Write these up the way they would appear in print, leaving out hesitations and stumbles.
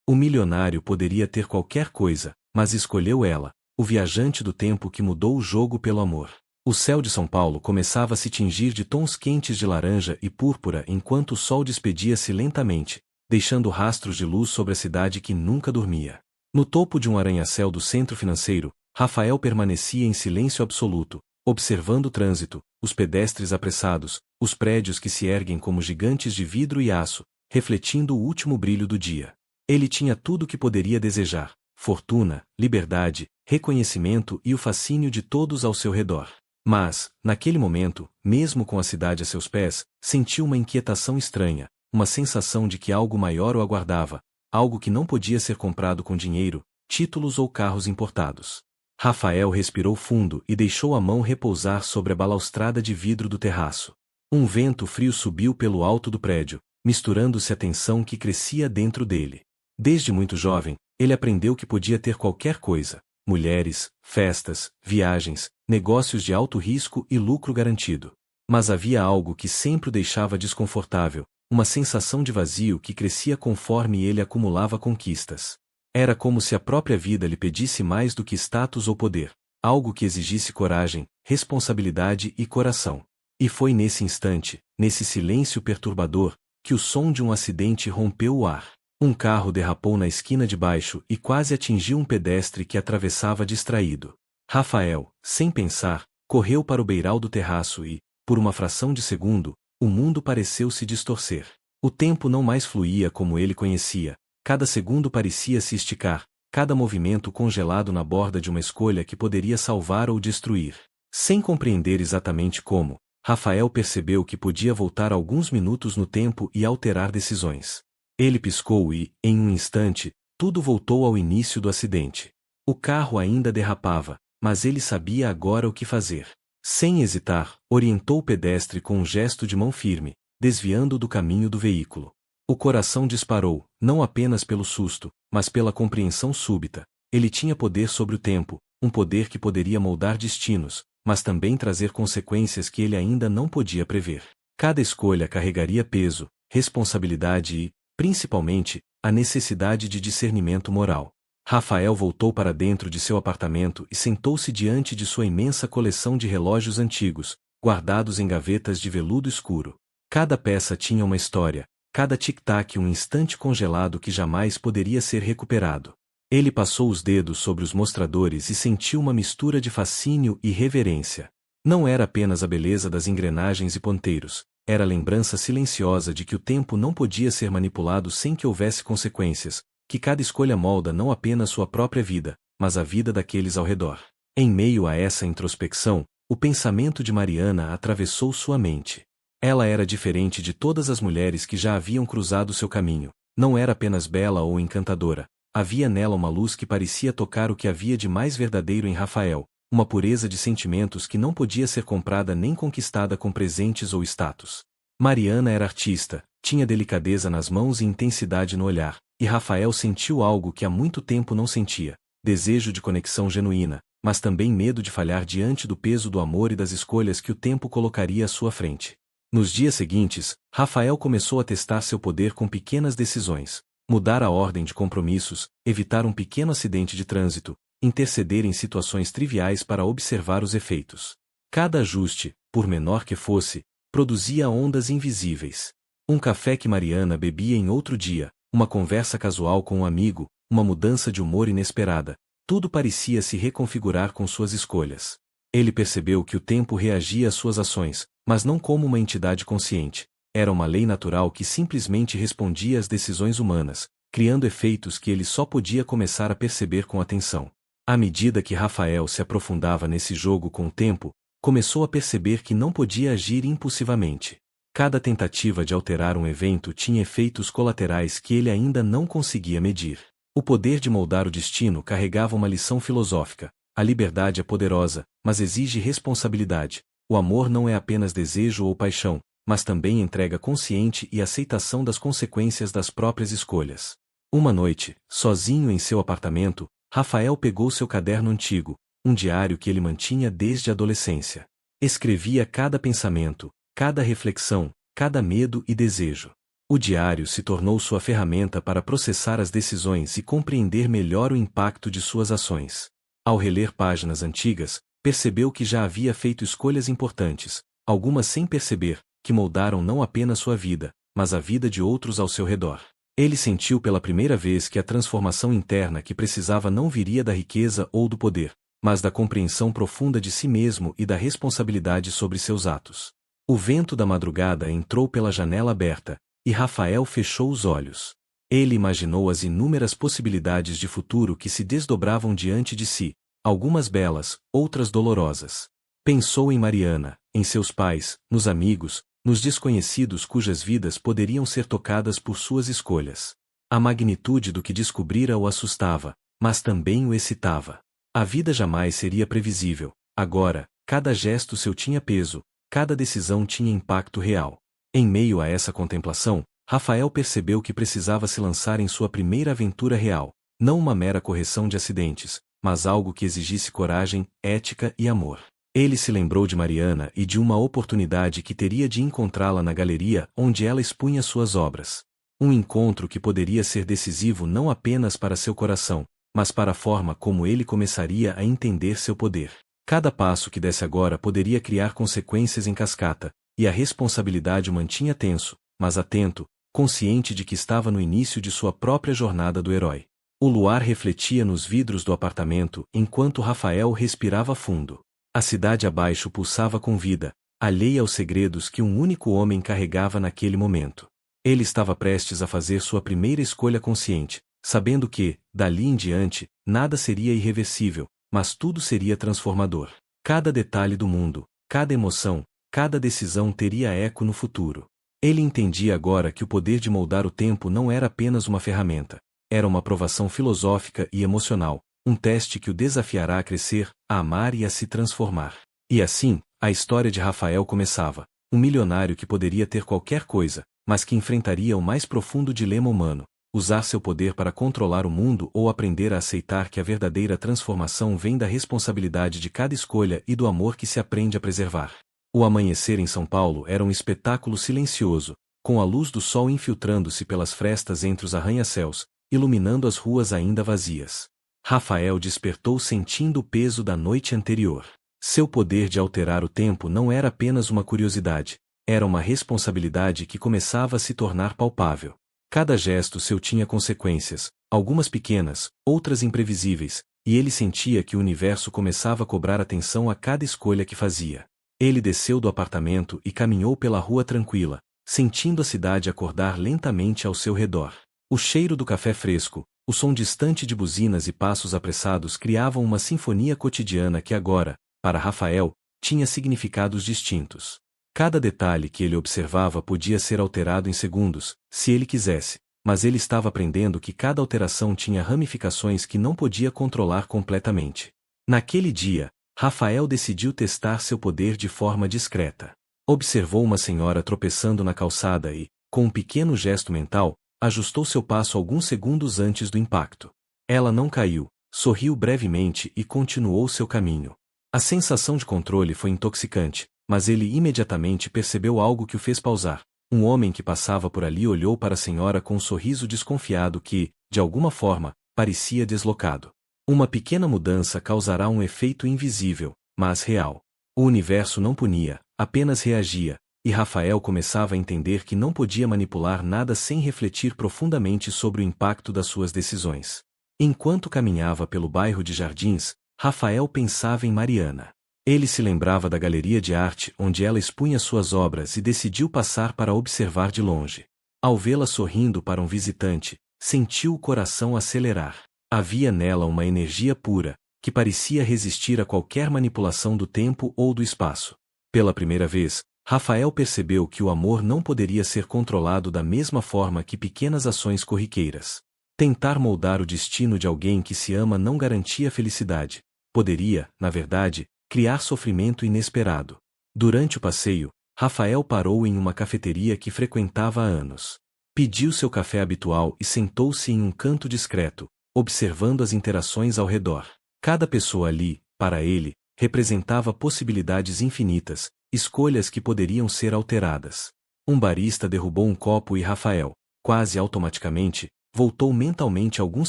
O milionário poderia ter qualquer coisa, mas escolheu ela, o viajante do tempo que mudou o jogo pelo amor. O céu de São Paulo começava a se tingir de tons quentes de laranja e púrpura enquanto o sol despedia-se lentamente, deixando rastros de luz sobre a cidade que nunca dormia. No topo de um arranha-céu do centro financeiro, Rafael permanecia em silêncio absoluto, observando o trânsito, os pedestres apressados, os prédios que se erguem como gigantes de vidro e aço, refletindo o último brilho do dia. Ele tinha tudo o que poderia desejar: fortuna, liberdade, reconhecimento e o fascínio de todos ao seu redor. Mas, naquele momento, mesmo com a cidade a seus pés, sentiu uma inquietação estranha, uma sensação de que algo maior o aguardava, algo que não podia ser comprado com dinheiro, títulos ou carros importados. Rafael respirou fundo e deixou a mão repousar sobre a balaustrada de vidro do terraço. Um vento frio subiu pelo alto do prédio, misturando-se à tensão que crescia dentro dele. Desde muito jovem, ele aprendeu que podia ter qualquer coisa: mulheres, festas, viagens, negócios de alto risco e lucro garantido. Mas havia algo que sempre o deixava desconfortável, uma sensação de vazio que crescia conforme ele acumulava conquistas. Era como se a própria vida lhe pedisse mais do que status ou poder, algo que exigisse coragem, responsabilidade e coração. E foi nesse instante, nesse silêncio perturbador, que o som de um acidente rompeu o ar. Um carro derrapou na esquina de baixo e quase atingiu um pedestre que atravessava distraído. Rafael, sem pensar, correu para o beiral do terraço e, por uma fração de segundo, o mundo pareceu se distorcer. O tempo não mais fluía como ele conhecia, cada segundo parecia se esticar, cada movimento congelado na borda de uma escolha que poderia salvar ou destruir. Sem compreender exatamente como, Rafael percebeu que podia voltar alguns minutos no tempo e alterar decisões. Ele piscou e, em um instante, tudo voltou ao início do acidente. O carro ainda derrapava, mas ele sabia agora o que fazer. Sem hesitar, orientou o pedestre com um gesto de mão firme, desviando-o do caminho do veículo. O coração disparou, não apenas pelo susto, mas pela compreensão súbita. Ele tinha poder sobre o tempo, um poder que poderia moldar destinos, mas também trazer consequências que ele ainda não podia prever. Cada escolha carregaria peso, responsabilidade e, principalmente, a necessidade de discernimento moral. Rafael voltou para dentro de seu apartamento e sentou-se diante de sua imensa coleção de relógios antigos, guardados em gavetas de veludo escuro. Cada peça tinha uma história, cada tic-tac um instante congelado que jamais poderia ser recuperado. Ele passou os dedos sobre os mostradores e sentiu uma mistura de fascínio e reverência. Não era apenas a beleza das engrenagens e ponteiros, era a lembrança silenciosa de que o tempo não podia ser manipulado sem que houvesse consequências, que cada escolha molda não apenas sua própria vida, mas a vida daqueles ao redor. Em meio a essa introspecção, o pensamento de Mariana atravessou sua mente. Ela era diferente de todas as mulheres que já haviam cruzado seu caminho. Não era apenas bela ou encantadora. Havia nela uma luz que parecia tocar o que havia de mais verdadeiro em Rafael, uma pureza de sentimentos que não podia ser comprada nem conquistada com presentes ou status. Mariana era artista, tinha delicadeza nas mãos e intensidade no olhar, e Rafael sentiu algo que há muito tempo não sentia: desejo de conexão genuína, mas também medo de falhar diante do peso do amor e das escolhas que o tempo colocaria à sua frente. Nos dias seguintes, Rafael começou a testar seu poder com pequenas decisões: mudar a ordem de compromissos, evitar um pequeno acidente de trânsito, interceder em situações triviais para observar os efeitos. Cada ajuste, por menor que fosse, produzia ondas invisíveis. Um café que Mariana bebia em outro dia, uma conversa casual com um amigo, uma mudança de humor inesperada, tudo parecia se reconfigurar com suas escolhas. Ele percebeu que o tempo reagia às suas ações, mas não como uma entidade consciente. Era uma lei natural que simplesmente respondia às decisões humanas, criando efeitos que ele só podia começar a perceber com atenção. À medida que Rafael se aprofundava nesse jogo com o tempo, começou a perceber que não podia agir impulsivamente. Cada tentativa de alterar um evento tinha efeitos colaterais que ele ainda não conseguia medir. O poder de moldar o destino carregava uma lição filosófica: a liberdade é poderosa, mas exige responsabilidade. O amor não é apenas desejo ou paixão, mas também entrega consciente e aceitação das consequências das próprias escolhas. Uma noite, sozinho em seu apartamento, Rafael pegou seu caderno antigo, um diário que ele mantinha desde a adolescência. Escrevia cada pensamento, cada reflexão, cada medo e desejo. O diário se tornou sua ferramenta para processar as decisões e compreender melhor o impacto de suas ações. Ao reler páginas antigas, percebeu que já havia feito escolhas importantes, algumas sem perceber, que moldaram não apenas sua vida, mas a vida de outros ao seu redor. Ele sentiu pela primeira vez que a transformação interna que precisava não viria da riqueza ou do poder, mas da compreensão profunda de si mesmo e da responsabilidade sobre seus atos. O vento da madrugada entrou pela janela aberta, e Rafael fechou os olhos. Ele imaginou as inúmeras possibilidades de futuro que se desdobravam diante de si, algumas belas, outras dolorosas. Pensou em Mariana, em seus pais, nos amigos, nos desconhecidos cujas vidas poderiam ser tocadas por suas escolhas. A magnitude do que descobrira o assustava, mas também o excitava. A vida jamais seria previsível. Agora, cada gesto seu tinha peso, cada decisão tinha impacto real. Em meio a essa contemplação, Rafael percebeu que precisava se lançar em sua primeira aventura real, não uma mera correção de acidentes, mas algo que exigisse coragem, ética e amor. Ele se lembrou de Mariana e de uma oportunidade que teria de encontrá-la na galeria onde ela expunha suas obras. Um encontro que poderia ser decisivo não apenas para seu coração, mas para a forma como ele começaria a entender seu poder. Cada passo que desse agora poderia criar consequências em cascata, e a responsabilidade o mantinha tenso, mas atento, consciente de que estava no início de sua própria jornada do herói. O luar refletia nos vidros do apartamento enquanto Rafael respirava fundo. A cidade abaixo pulsava com vida, alheia aos segredos que um único homem carregava naquele momento. Ele estava prestes a fazer sua primeira escolha consciente, sabendo que, dali em diante, nada seria irreversível, mas tudo seria transformador. Cada detalhe do mundo, cada emoção, cada decisão teria eco no futuro. Ele entendia agora que o poder de moldar o tempo não era apenas uma ferramenta, era uma provação filosófica e emocional, um teste que o desafiará a crescer, a amar e a se transformar. E assim, a história de Rafael começava, um milionário que poderia ter qualquer coisa, mas que enfrentaria o mais profundo dilema humano, usar seu poder para controlar o mundo ou aprender a aceitar que a verdadeira transformação vem da responsabilidade de cada escolha e do amor que se aprende a preservar. O amanhecer em São Paulo era um espetáculo silencioso, com a luz do sol infiltrando-se pelas frestas entre os arranha-céus, iluminando as ruas ainda vazias. Rafael despertou sentindo o peso da noite anterior. Seu poder de alterar o tempo não era apenas uma curiosidade, era uma responsabilidade que começava a se tornar palpável. Cada gesto seu tinha consequências, algumas pequenas, outras imprevisíveis, e ele sentia que o universo começava a cobrar atenção a cada escolha que fazia. Ele desceu do apartamento e caminhou pela rua tranquila, sentindo a cidade acordar lentamente ao seu redor. O cheiro do café fresco, o som distante de buzinas e passos apressados criavam uma sinfonia cotidiana que agora, para Rafael, tinha significados distintos. Cada detalhe que ele observava podia ser alterado em segundos, se ele quisesse, mas ele estava aprendendo que cada alteração tinha ramificações que não podia controlar completamente. Naquele dia, Rafael decidiu testar seu poder de forma discreta. Observou uma senhora tropeçando na calçada e, com um pequeno gesto mental, ajustou seu passo alguns segundos antes do impacto. Ela não caiu, sorriu brevemente e continuou seu caminho. A sensação de controle foi intoxicante, mas ele imediatamente percebeu algo que o fez pausar. Um homem que passava por ali olhou para a senhora com um sorriso desconfiado que, de alguma forma, parecia deslocado. Uma pequena mudança causará um efeito invisível, mas real. O universo não punia, apenas reagia, e Rafael começava a entender que não podia manipular nada sem refletir profundamente sobre o impacto das suas decisões. Enquanto caminhava pelo bairro de Jardins, Rafael pensava em Mariana. Ele se lembrava da galeria de arte onde ela expunha suas obras e decidiu passar para observar de longe. Ao vê-la sorrindo para um visitante, sentiu o coração acelerar. Havia nela uma energia pura, que parecia resistir a qualquer manipulação do tempo ou do espaço. Pela primeira vez, Rafael percebeu que o amor não poderia ser controlado da mesma forma que pequenas ações corriqueiras. Tentar moldar o destino de alguém que se ama não garantia felicidade. Poderia, na verdade, criar sofrimento inesperado. Durante o passeio, Rafael parou em uma cafeteria que frequentava há anos. Pediu seu café habitual e sentou-se em um canto discreto, observando as interações ao redor. Cada pessoa ali, para ele, representava possibilidades infinitas, escolhas que poderiam ser alteradas. Um barista derrubou um copo e Rafael, quase automaticamente, voltou mentalmente alguns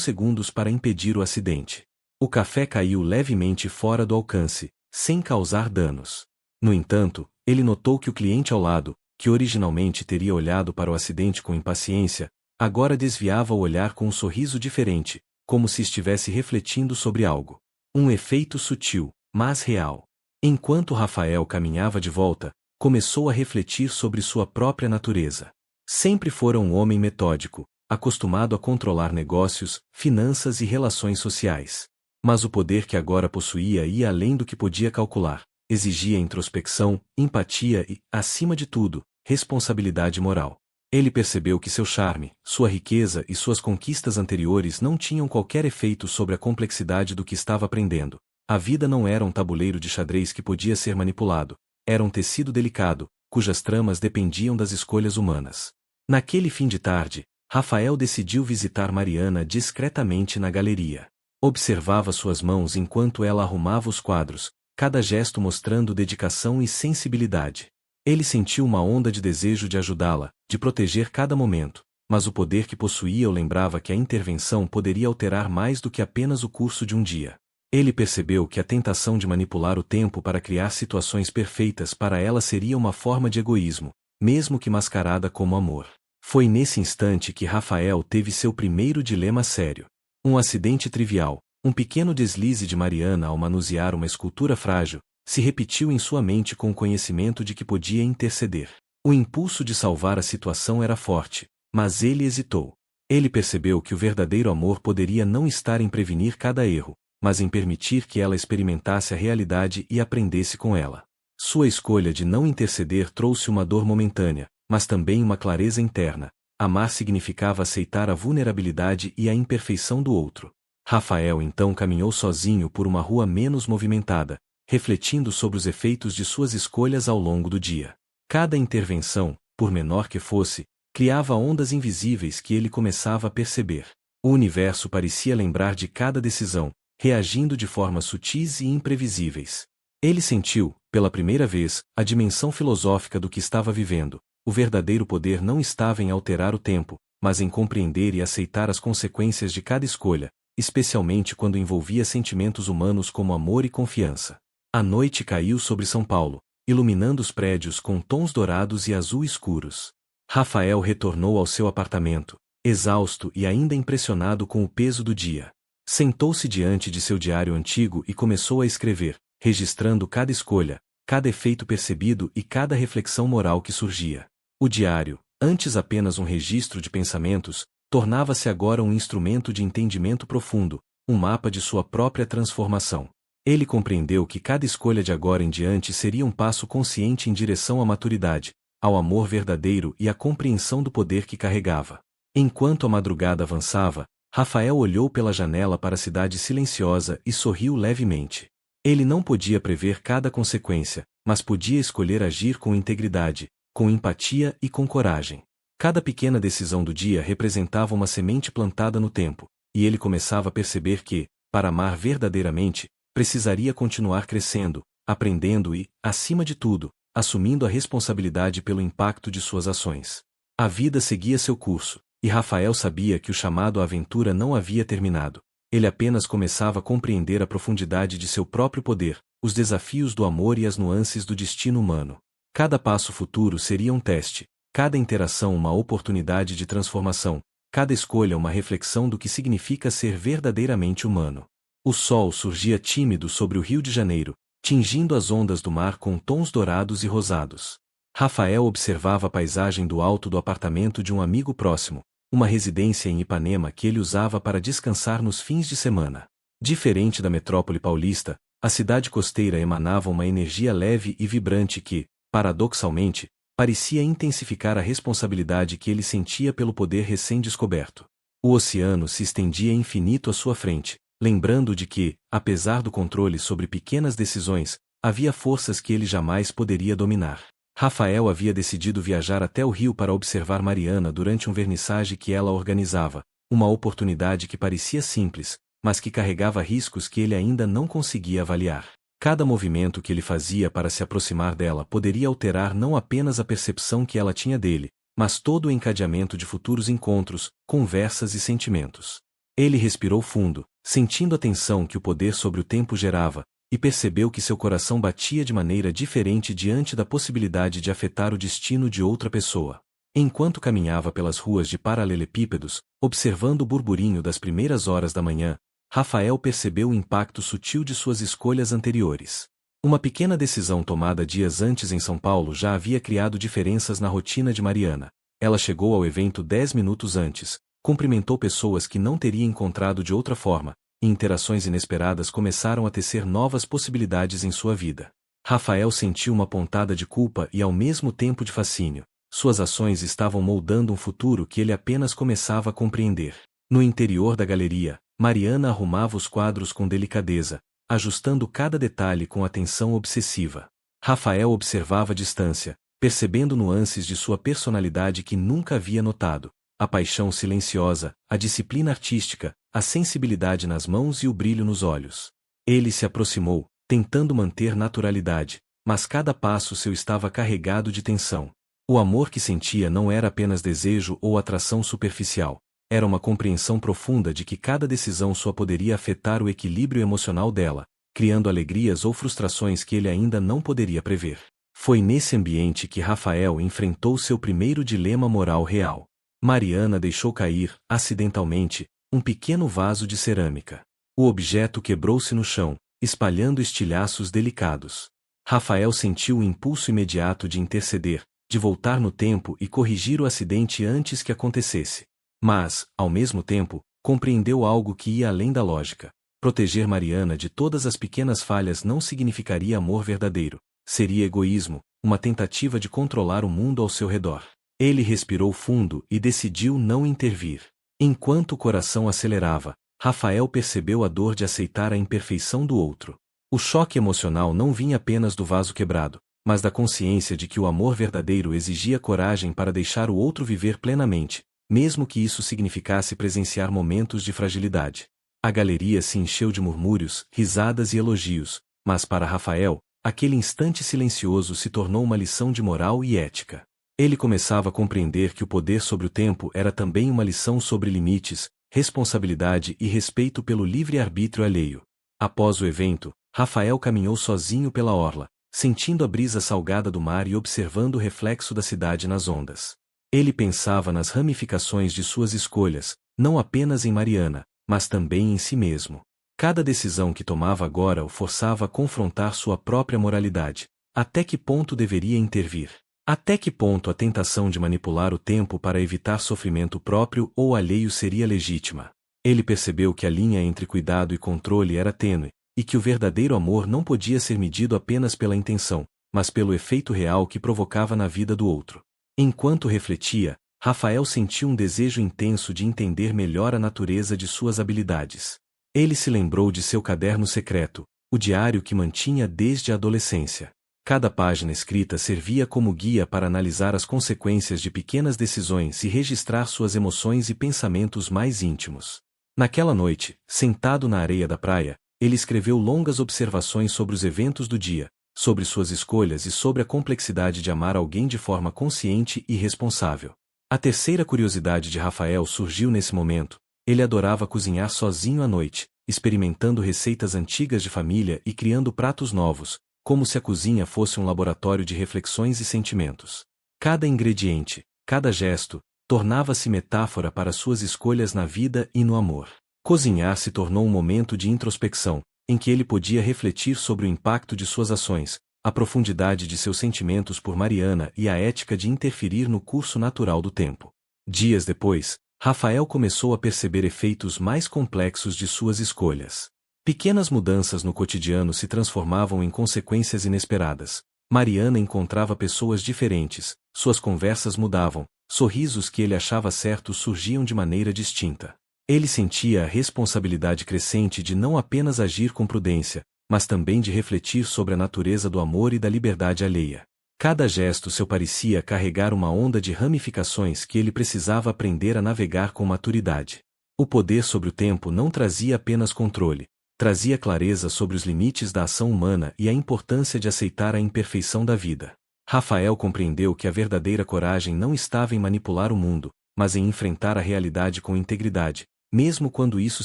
segundos para impedir o acidente. O café caiu levemente fora do alcance, sem causar danos. No entanto, ele notou que o cliente ao lado, que originalmente teria olhado para o acidente com impaciência, agora desviava o olhar com um sorriso diferente, como se estivesse refletindo sobre algo. Um efeito sutil, mas real. Enquanto Rafael caminhava de volta, começou a refletir sobre sua própria natureza. Sempre fora um homem metódico, acostumado a controlar negócios, finanças e relações sociais. Mas o poder que agora possuía ia além do que podia calcular. Exigia introspecção, empatia e, acima de tudo, responsabilidade moral. Ele percebeu que seu charme, sua riqueza e suas conquistas anteriores não tinham qualquer efeito sobre a complexidade do que estava aprendendo. A vida não era um tabuleiro de xadrez que podia ser manipulado. Era um tecido delicado, cujas tramas dependiam das escolhas humanas. Naquele fim de tarde, Rafael decidiu visitar Mariana discretamente na galeria. Observava suas mãos enquanto ela arrumava os quadros, cada gesto mostrando dedicação e sensibilidade. Ele sentiu uma onda de desejo de ajudá-la, de proteger cada momento, mas o poder que possuía o lembrava que a intervenção poderia alterar mais do que apenas o curso de um dia. Ele percebeu que a tentação de manipular o tempo para criar situações perfeitas para ela seria uma forma de egoísmo, mesmo que mascarada como amor. Foi nesse instante que Rafael teve seu primeiro dilema sério. Um acidente trivial, um pequeno deslize de Mariana ao manusear uma escultura frágil, se repetiu em sua mente com o conhecimento de que podia interceder. O impulso de salvar a situação era forte, mas ele hesitou. Ele percebeu que o verdadeiro amor poderia não estar em prevenir cada erro, mas em permitir que ela experimentasse a realidade e aprendesse com ela. Sua escolha de não interceder trouxe uma dor momentânea, mas também uma clareza interna. Amar significava aceitar a vulnerabilidade e a imperfeição do outro. Rafael então caminhou sozinho por uma rua menos movimentada, refletindo sobre os efeitos de suas escolhas ao longo do dia. Cada intervenção, por menor que fosse, criava ondas invisíveis que ele começava a perceber. O universo parecia lembrar de cada decisão, reagindo de formas sutis e imprevisíveis. Ele sentiu, pela primeira vez, a dimensão filosófica do que estava vivendo. O verdadeiro poder não estava em alterar o tempo, mas em compreender e aceitar as consequências de cada escolha, especialmente quando envolvia sentimentos humanos como amor e confiança. A noite caiu sobre São Paulo, iluminando os prédios com tons dourados e azul escuros. Rafael retornou ao seu apartamento, exausto e ainda impressionado com o peso do dia. Sentou-se diante de seu diário antigo e começou a escrever, registrando cada escolha, cada efeito percebido e cada reflexão moral que surgia. O diário, antes apenas um registro de pensamentos, tornava-se agora um instrumento de entendimento profundo, um mapa de sua própria transformação. Ele compreendeu que cada escolha de agora em diante seria um passo consciente em direção à maturidade, ao amor verdadeiro e à compreensão do poder que carregava. Enquanto a madrugada avançava, Rafael olhou pela janela para a cidade silenciosa e sorriu levemente. Ele não podia prever cada consequência, mas podia escolher agir com integridade, com empatia e com coragem. Cada pequena decisão do dia representava uma semente plantada no tempo, e ele começava a perceber que, para amar verdadeiramente, precisaria continuar crescendo, aprendendo e, acima de tudo, assumindo a responsabilidade pelo impacto de suas ações. A vida seguia seu curso, e Rafael sabia que o chamado à aventura não havia terminado. Ele apenas começava a compreender a profundidade de seu próprio poder, os desafios do amor e as nuances do destino humano. Cada passo futuro seria um teste, cada interação uma oportunidade de transformação, cada escolha uma reflexão do que significa ser verdadeiramente humano. O sol surgia tímido sobre o Rio de Janeiro, tingindo as ondas do mar com tons dourados e rosados. Rafael observava a paisagem do alto do apartamento de um amigo próximo, uma residência em Ipanema que ele usava para descansar nos fins de semana. Diferente da metrópole paulista, a cidade costeira emanava uma energia leve e vibrante que, paradoxalmente, parecia intensificar a responsabilidade que ele sentia pelo poder recém-descoberto. O oceano se estendia infinito à sua frente, lembrando de que, apesar do controle sobre pequenas decisões, havia forças que ele jamais poderia dominar. Rafael havia decidido viajar até o Rio para observar Mariana durante um vernissage que ela organizava, uma oportunidade que parecia simples, mas que carregava riscos que ele ainda não conseguia avaliar. Cada movimento que ele fazia para se aproximar dela poderia alterar não apenas a percepção que ela tinha dele, mas todo o encadeamento de futuros encontros, conversas e sentimentos. Ele respirou fundo, sentindo a tensão que o poder sobre o tempo gerava, e percebeu que seu coração batia de maneira diferente diante da possibilidade de afetar o destino de outra pessoa. Enquanto caminhava pelas ruas de paralelepípedos, observando o burburinho das primeiras horas da manhã, Rafael percebeu o impacto sutil de suas escolhas anteriores. Uma pequena decisão tomada dias antes em São Paulo já havia criado diferenças na rotina de Mariana. Ela chegou ao evento 10 minutos antes, cumprimentou pessoas que não teria encontrado de outra forma, e interações inesperadas começaram a tecer novas possibilidades em sua vida. Rafael sentiu uma pontada de culpa e ao mesmo tempo de fascínio. Suas ações estavam moldando um futuro que ele apenas começava a compreender. No interior da galeria, Mariana arrumava os quadros com delicadeza, ajustando cada detalhe com atenção obsessiva. Rafael observava a distância, percebendo nuances de sua personalidade que nunca havia notado: a paixão silenciosa, a disciplina artística, a sensibilidade nas mãos e o brilho nos olhos. Ele se aproximou, tentando manter naturalidade, mas cada passo seu estava carregado de tensão. O amor que sentia não era apenas desejo ou atração superficial, era uma compreensão profunda de que cada decisão sua poderia afetar o equilíbrio emocional dela, criando alegrias ou frustrações que ele ainda não poderia prever. Foi nesse ambiente que Rafael enfrentou seu primeiro dilema moral real. Mariana deixou cair, acidentalmente, um pequeno vaso de cerâmica. O objeto quebrou-se no chão, espalhando estilhaços delicados. Rafael sentiu o impulso imediato de interceder, de voltar no tempo e corrigir o acidente antes que acontecesse. Mas, ao mesmo tempo, compreendeu algo que ia além da lógica. Proteger Mariana de todas as pequenas falhas não significaria amor verdadeiro. Seria egoísmo, uma tentativa de controlar o mundo ao seu redor. Ele respirou fundo e decidiu não intervir. Enquanto o coração acelerava, Rafael percebeu a dor de aceitar a imperfeição do outro. O choque emocional não vinha apenas do vaso quebrado, mas da consciência de que o amor verdadeiro exigia coragem para deixar o outro viver plenamente, mesmo que isso significasse presenciar momentos de fragilidade. A galeria se encheu de murmúrios, risadas e elogios, mas para Rafael, aquele instante silencioso se tornou uma lição de moral e ética. Ele começava a compreender que o poder sobre o tempo era também uma lição sobre limites, responsabilidade e respeito pelo livre-arbítrio alheio. Após o evento, Rafael caminhou sozinho pela orla, sentindo a brisa salgada do mar e observando o reflexo da cidade nas ondas. Ele pensava nas ramificações de suas escolhas, não apenas em Mariana, mas também em si mesmo. Cada decisão que tomava agora o forçava a confrontar sua própria moralidade. Até que ponto deveria intervir? Até que ponto a tentação de manipular o tempo para evitar sofrimento próprio ou alheio seria legítima? Ele percebeu que a linha entre cuidado e controle era tênue, e que o verdadeiro amor não podia ser medido apenas pela intenção, mas pelo efeito real que provocava na vida do outro. Enquanto refletia, Rafael sentiu um desejo intenso de entender melhor a natureza de suas habilidades. Ele se lembrou de seu caderno secreto, o diário que mantinha desde a adolescência. Cada página escrita servia como guia para analisar as consequências de pequenas decisões e registrar suas emoções e pensamentos mais íntimos. Naquela noite, sentado na areia da praia, ele escreveu longas observações sobre os eventos do dia, sobre suas escolhas e sobre a complexidade de amar alguém de forma consciente e responsável. A terceira curiosidade de Rafael surgiu nesse momento. Ele adorava cozinhar sozinho à noite, experimentando receitas antigas de família e criando pratos novos, como se a cozinha fosse um laboratório de reflexões e sentimentos. Cada ingrediente, cada gesto, tornava-se metáfora para suas escolhas na vida e no amor. Cozinhar se tornou um momento de introspecção, em que ele podia refletir sobre o impacto de suas ações, a profundidade de seus sentimentos por Mariana e a ética de interferir no curso natural do tempo. Dias depois, Rafael começou a perceber efeitos mais complexos de suas escolhas. Pequenas mudanças no cotidiano se transformavam em consequências inesperadas. Mariana encontrava pessoas diferentes, suas conversas mudavam, sorrisos que ele achava certos surgiam de maneira distinta. Ele sentia a responsabilidade crescente de não apenas agir com prudência, mas também de refletir sobre a natureza do amor e da liberdade alheia. Cada gesto seu parecia carregar uma onda de ramificações que ele precisava aprender a navegar com maturidade. O poder sobre o tempo não trazia apenas controle, Trazia clareza sobre os limites da ação humana e a importância de aceitar a imperfeição da vida. Rafael compreendeu que a verdadeira coragem não estava em manipular o mundo, mas em enfrentar a realidade com integridade, mesmo quando isso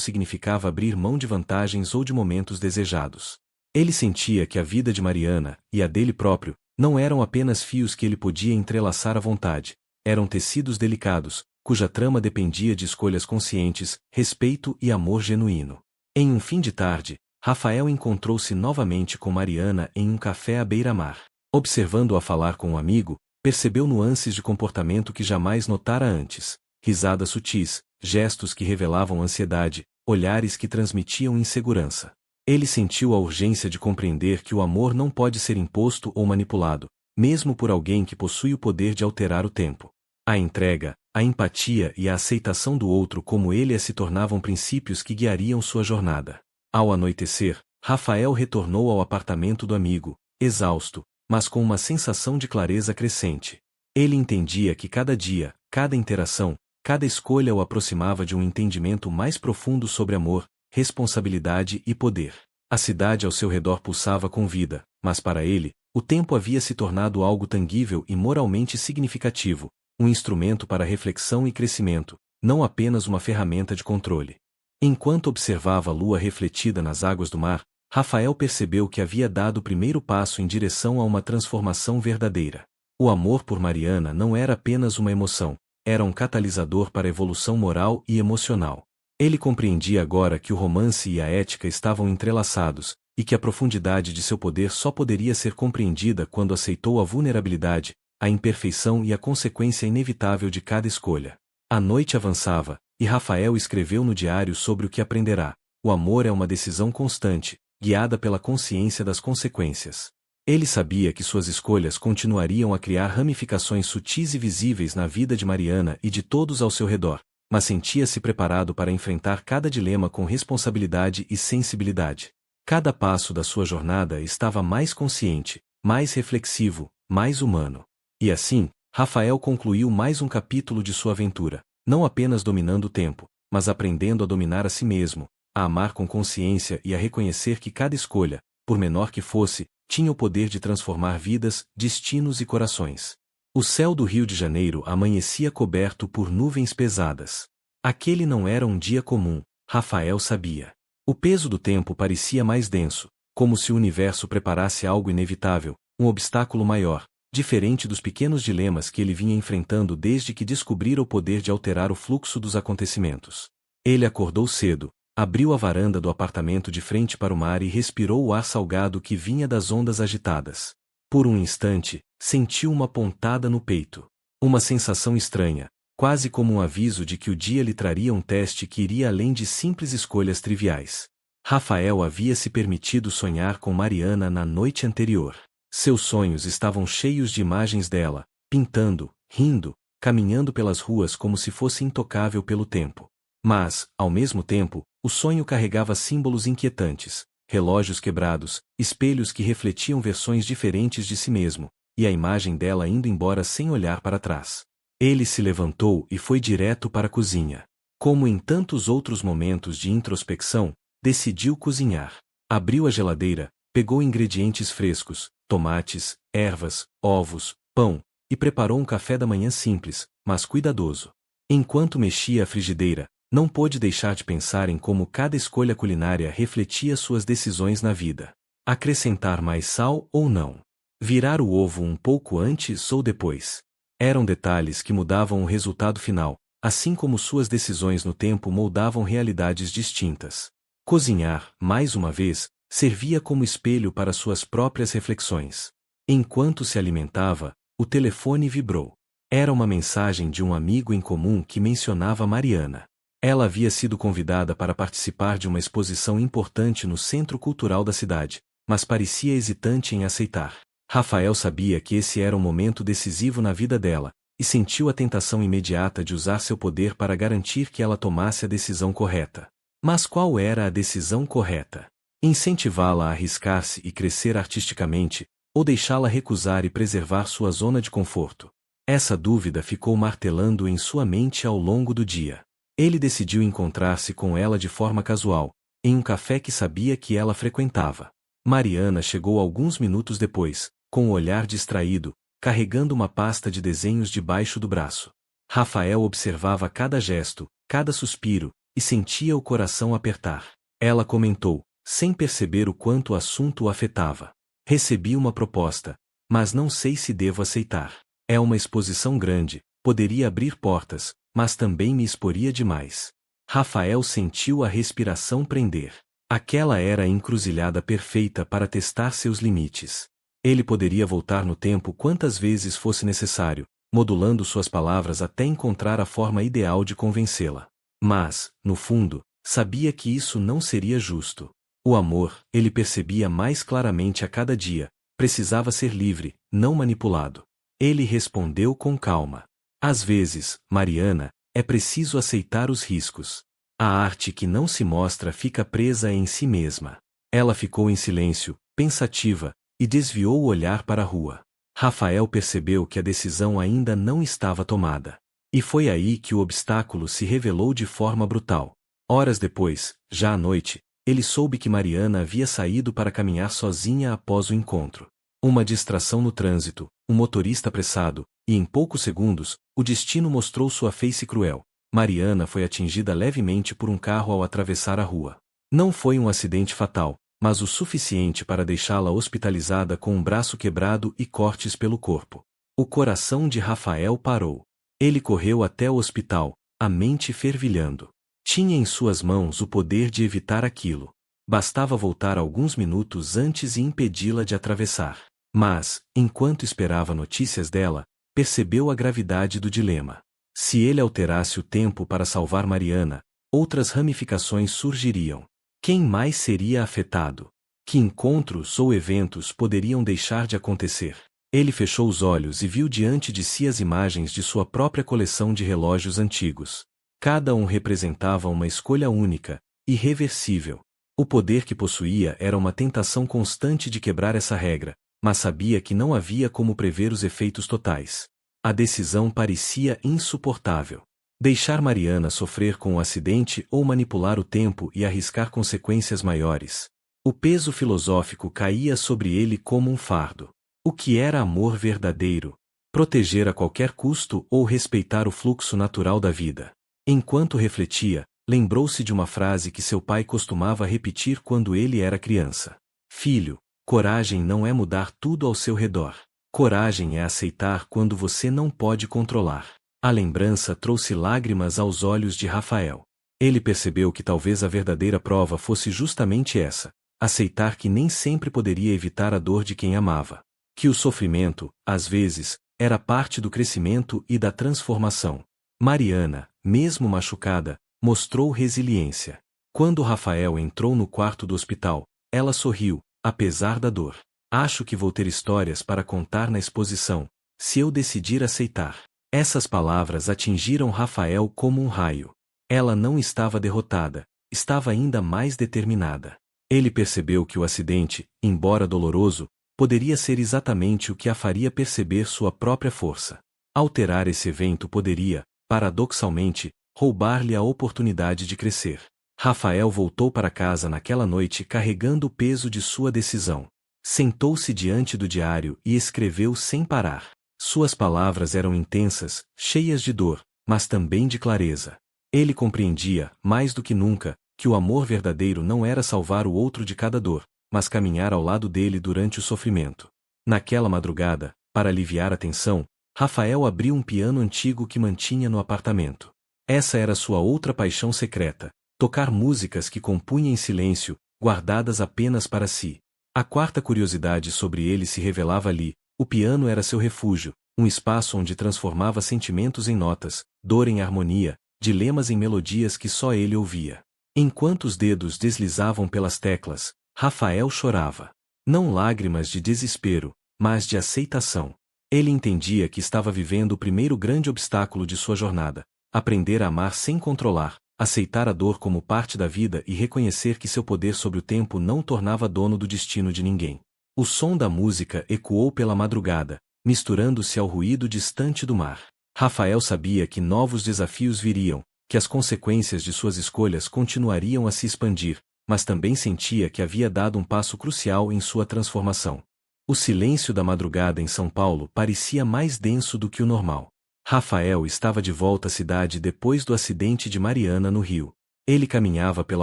significava abrir mão de vantagens ou de momentos desejados. Ele sentia que a vida de Mariana, e a dele próprio, não eram apenas fios que ele podia entrelaçar à vontade, eram tecidos delicados, cuja trama dependia de escolhas conscientes, respeito e amor genuíno. Em um fim de tarde, Rafael encontrou-se novamente com Mariana em um café à beira-mar. Observando-a falar com um amigo, percebeu nuances de comportamento que jamais notara antes: risadas sutis, gestos que revelavam ansiedade, olhares que transmitiam insegurança. Ele sentiu a urgência de compreender que o amor não pode ser imposto ou manipulado, mesmo por alguém que possui o poder de alterar o tempo. A entrega, a empatia e a aceitação do outro como ele se tornavam princípios que guiariam sua jornada. Ao anoitecer, Rafael retornou ao apartamento do amigo, exausto, mas com uma sensação de clareza crescente. Ele entendia que cada dia, cada interação, cada escolha o aproximava de um entendimento mais profundo sobre amor, responsabilidade e poder. A cidade ao seu redor pulsava com vida, mas para ele, o tempo havia se tornado algo tangível e moralmente significativo, um instrumento para reflexão e crescimento, não apenas uma ferramenta de controle. Enquanto observava a lua refletida nas águas do mar, Rafael percebeu que havia dado o primeiro passo em direção a uma transformação verdadeira. O amor por Mariana não era apenas uma emoção, era um catalisador para a evolução moral e emocional. Ele compreendia agora que o romance e a ética estavam entrelaçados, e que a profundidade de seu poder só poderia ser compreendida quando aceitou a vulnerabilidade, a imperfeição e a consequência inevitável de cada escolha. A noite avançava, e Rafael escreveu no diário sobre o que aprenderá. O amor é uma decisão constante, guiada pela consciência das consequências. Ele sabia que suas escolhas continuariam a criar ramificações sutis e visíveis na vida de Mariana e de todos ao seu redor, mas sentia-se preparado para enfrentar cada dilema com responsabilidade e sensibilidade. Cada passo da sua jornada estava mais consciente, mais reflexivo, mais humano. E assim, Rafael concluiu mais um capítulo de sua aventura, não apenas dominando o tempo, mas aprendendo a dominar a si mesmo, a amar com consciência e a reconhecer que cada escolha, por menor que fosse, tinha o poder de transformar vidas, destinos e corações. O céu do Rio de Janeiro amanhecia coberto por nuvens pesadas. Aquele não era um dia comum, Rafael sabia. O peso do tempo parecia mais denso, como se o universo preparasse algo inevitável, um obstáculo maior, diferente dos pequenos dilemas que ele vinha enfrentando desde que descobrira o poder de alterar o fluxo dos acontecimentos. Ele acordou cedo, abriu a varanda do apartamento de frente para o mar e respirou o ar salgado que vinha das ondas agitadas. Por um instante, sentiu uma pontada no peito. Uma sensação estranha, quase como um aviso de que o dia lhe traria um teste que iria além de simples escolhas triviais. Rafael havia se permitido sonhar com Mariana na noite anterior. Seus sonhos estavam cheios de imagens dela, pintando, rindo, caminhando pelas ruas como se fosse intocável pelo tempo. Mas, ao mesmo tempo, o sonho carregava símbolos inquietantes, relógios quebrados, espelhos que refletiam versões diferentes de si mesmo, e a imagem dela indo embora sem olhar para trás. Ele se levantou e foi direto para a cozinha. Como em tantos outros momentos de introspecção, decidiu cozinhar. Abriu a geladeira, pegou ingredientes frescos, tomates, ervas, ovos, pão, e preparou um café da manhã simples, mas cuidadoso. Enquanto mexia a frigideira, não pôde deixar de pensar em como cada escolha culinária refletia suas decisões na vida. Acrescentar mais sal ou não. Virar o ovo um pouco antes ou depois. Eram detalhes que mudavam o resultado final, assim como suas decisões no tempo moldavam realidades distintas. Cozinhar, mais uma vez, servia como espelho para suas próprias reflexões. Enquanto se alimentava, o telefone vibrou. Era uma mensagem de um amigo em comum que mencionava Mariana. Ela havia sido convidada para participar de uma exposição importante no Centro Cultural da cidade, mas parecia hesitante em aceitar. Rafael sabia que esse era um momento decisivo na vida dela, e sentiu a tentação imediata de usar seu poder para garantir que ela tomasse a decisão correta. Mas qual era a decisão correta? Incentivá-la a arriscar-se e crescer artisticamente, ou deixá-la recusar e preservar sua zona de conforto? Essa dúvida ficou martelando em sua mente ao longo do dia. Ele decidiu encontrar-se com ela de forma casual, em um café que sabia que ela frequentava. Mariana chegou alguns minutos depois, com o olhar distraído, carregando uma pasta de desenhos debaixo do braço. Rafael observava cada gesto, cada suspiro, e sentia o coração apertar. Ela comentou, sem perceber o quanto o assunto o afetava. Recebi uma proposta, mas não sei se devo aceitar. É uma exposição grande, poderia abrir portas, mas também me exporia demais. Rafael sentiu a respiração prender. Aquela era a encruzilhada perfeita para testar seus limites. Ele poderia voltar no tempo quantas vezes fosse necessário, modulando suas palavras até encontrar a forma ideal de convencê-la. Mas, no fundo, sabia que isso não seria justo. O amor, ele percebia mais claramente a cada dia, precisava ser livre, não manipulado. Ele respondeu com calma. Às vezes, Mariana, é preciso aceitar os riscos. A arte que não se mostra fica presa em si mesma. Ela ficou em silêncio, pensativa, e desviou o olhar para a rua. Rafael percebeu que a decisão ainda não estava tomada. E foi aí que o obstáculo se revelou de forma brutal. Horas depois, já à noite, ele soube que Mariana havia saído para caminhar sozinha após o encontro. Uma distração no trânsito, um motorista apressado, e em poucos segundos, o destino mostrou sua face cruel. Mariana foi atingida levemente por um carro ao atravessar a rua. Não foi um acidente fatal, mas o suficiente para deixá-la hospitalizada com um braço quebrado e cortes pelo corpo. O coração de Rafael parou. Ele correu até o hospital, a mente fervilhando. Tinha em suas mãos o poder de evitar aquilo. Bastava voltar alguns minutos antes e impedi-la de atravessar. Mas, enquanto esperava notícias dela, percebeu a gravidade do dilema. Se ele alterasse o tempo para salvar Mariana, outras ramificações surgiriam. Quem mais seria afetado? Que encontros ou eventos poderiam deixar de acontecer? Ele fechou os olhos e viu diante de si as imagens de sua própria coleção de relógios antigos. Cada um representava uma escolha única, irreversível. O poder que possuía era uma tentação constante de quebrar essa regra, mas sabia que não havia como prever os efeitos totais. A decisão parecia insuportável. Deixar Mariana sofrer com o acidente ou manipular o tempo e arriscar consequências maiores. O peso filosófico caía sobre ele como um fardo. O que era amor verdadeiro? Proteger a qualquer custo ou respeitar o fluxo natural da vida? Enquanto refletia, lembrou-se de uma frase que seu pai costumava repetir quando ele era criança. Filho, coragem não é mudar tudo ao seu redor. Coragem é aceitar quando você não pode controlar. A lembrança trouxe lágrimas aos olhos de Rafael. Ele percebeu que talvez a verdadeira prova fosse justamente essa: aceitar que nem sempre poderia evitar a dor de quem amava. Que o sofrimento, às vezes, era parte do crescimento e da transformação. Mariana, mesmo machucada, mostrou resiliência. Quando Rafael entrou no quarto do hospital, ela sorriu, apesar da dor. Acho que vou ter histórias para contar na exposição, se eu decidir aceitar. Essas palavras atingiram Rafael como um raio. Ela não estava derrotada, estava ainda mais determinada. Ele percebeu que o acidente, embora doloroso, poderia ser exatamente o que a faria perceber sua própria força. Alterar esse evento poderia, paradoxalmente, roubar-lhe a oportunidade de crescer. Rafael voltou para casa naquela noite carregando o peso de sua decisão. Sentou-se diante do diário e escreveu sem parar. Suas palavras eram intensas, cheias de dor, mas também de clareza. Ele compreendia, mais do que nunca, que o amor verdadeiro não era salvar o outro de cada dor, mas caminhar ao lado dele durante o sofrimento. Naquela madrugada, para aliviar a tensão, Rafael abriu um piano antigo que mantinha no apartamento. Essa era sua outra paixão secreta: tocar músicas que compunha em silêncio, guardadas apenas para si. A quarta curiosidade sobre ele se revelava ali: o piano era seu refúgio, um espaço onde transformava sentimentos em notas, dor em harmonia, dilemas em melodias que só ele ouvia. Enquanto os dedos deslizavam pelas teclas, Rafael chorava. Não lágrimas de desespero, mas de aceitação. Ele entendia que estava vivendo o primeiro grande obstáculo de sua jornada: aprender a amar sem controlar, aceitar a dor como parte da vida e reconhecer que seu poder sobre o tempo não o tornava dono do destino de ninguém. O som da música ecoou pela madrugada, misturando-se ao ruído distante do mar. Rafael sabia que novos desafios viriam, que as consequências de suas escolhas continuariam a se expandir, mas também sentia que havia dado um passo crucial em sua transformação. O silêncio da madrugada em São Paulo parecia mais denso do que o normal. Rafael estava de volta à cidade depois do acidente de Mariana no Rio. Ele caminhava pelo